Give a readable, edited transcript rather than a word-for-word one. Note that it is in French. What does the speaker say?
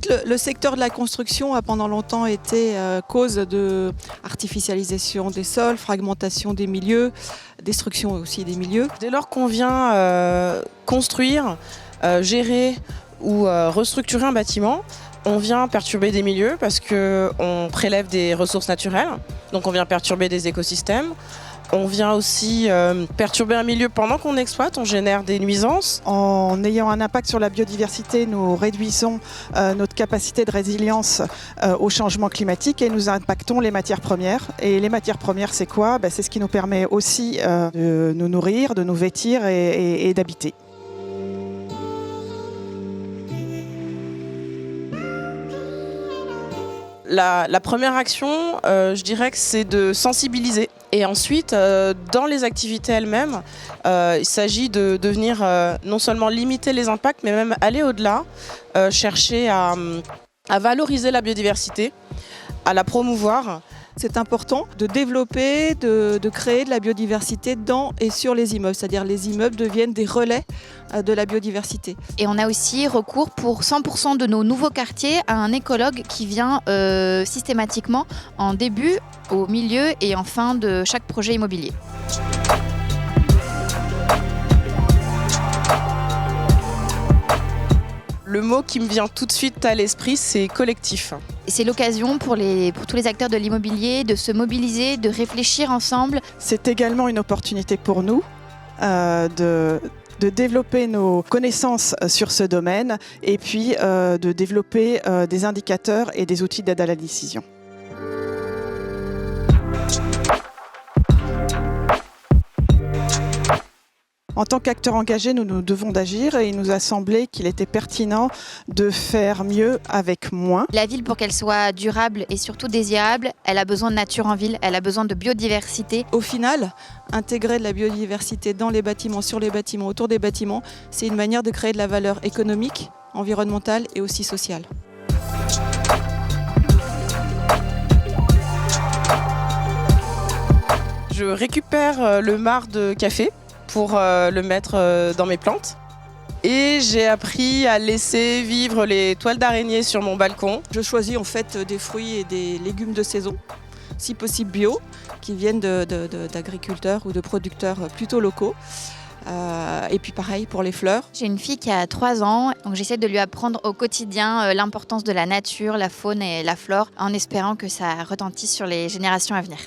fait, le secteur de la construction a pendant longtemps été cause de artificialisation des sols, fragmentation des milieux, destruction aussi des milieux. Dès lors qu'on vient construire, gérer ou restructurer un bâtiment, on vient perturber des milieux parce qu'on prélève des ressources naturelles, donc on vient perturber des écosystèmes. On vient aussi perturber un milieu pendant qu'on exploite, on génère des nuisances. En ayant un impact sur la biodiversité, nous réduisons notre capacité de résilience au changement climatique et nous impactons les matières premières. Et les matières premières, c'est quoi ? C'est ce qui nous permet aussi de nous nourrir, de nous vêtir et d'habiter. La première action, je dirais que c'est de sensibiliser. Et ensuite, dans les activités elles-mêmes, il s'agit de venir non seulement limiter les impacts, mais même aller au-delà, chercher à valoriser la biodiversité, à la promouvoir. C'est important de développer, de créer de la biodiversité dans et sur les immeubles. C'est-à-dire les immeubles deviennent des relais de la biodiversité. Et on a aussi recours pour 100% de nos nouveaux quartiers à un écologue qui vient systématiquement en début, au milieu et en fin de chaque projet immobilier. Le mot qui me vient tout de suite à l'esprit, c'est collectif. Et c'est l'occasion pour tous les acteurs de l'immobilier de se mobiliser, de réfléchir ensemble. C'est également une opportunité pour nous de développer nos connaissances sur ce domaine et puis de développer des indicateurs et des outils d'aide à la décision. En tant qu'acteurs engagés, nous devons d'agir et il nous a semblé qu'il était pertinent de faire mieux avec moins. La ville, pour qu'elle soit durable et surtout désirable, elle a besoin de nature en ville, elle a besoin de biodiversité. Au final, intégrer de la biodiversité dans les bâtiments, sur les bâtiments, autour des bâtiments, c'est une manière de créer de la valeur économique, environnementale et aussi sociale. Je récupère le marc de café pour le mettre dans mes plantes. Et j'ai appris à laisser vivre les toiles d'araignée sur mon balcon. Je choisis en fait des fruits et des légumes de saison, si possible bio, qui viennent d'agriculteurs ou de producteurs plutôt locaux. Et puis pareil pour les fleurs. J'ai une fille qui a 3 ans, donc j'essaie de lui apprendre au quotidien l'importance de la nature, la faune et la flore, en espérant que ça retentisse sur les générations à venir.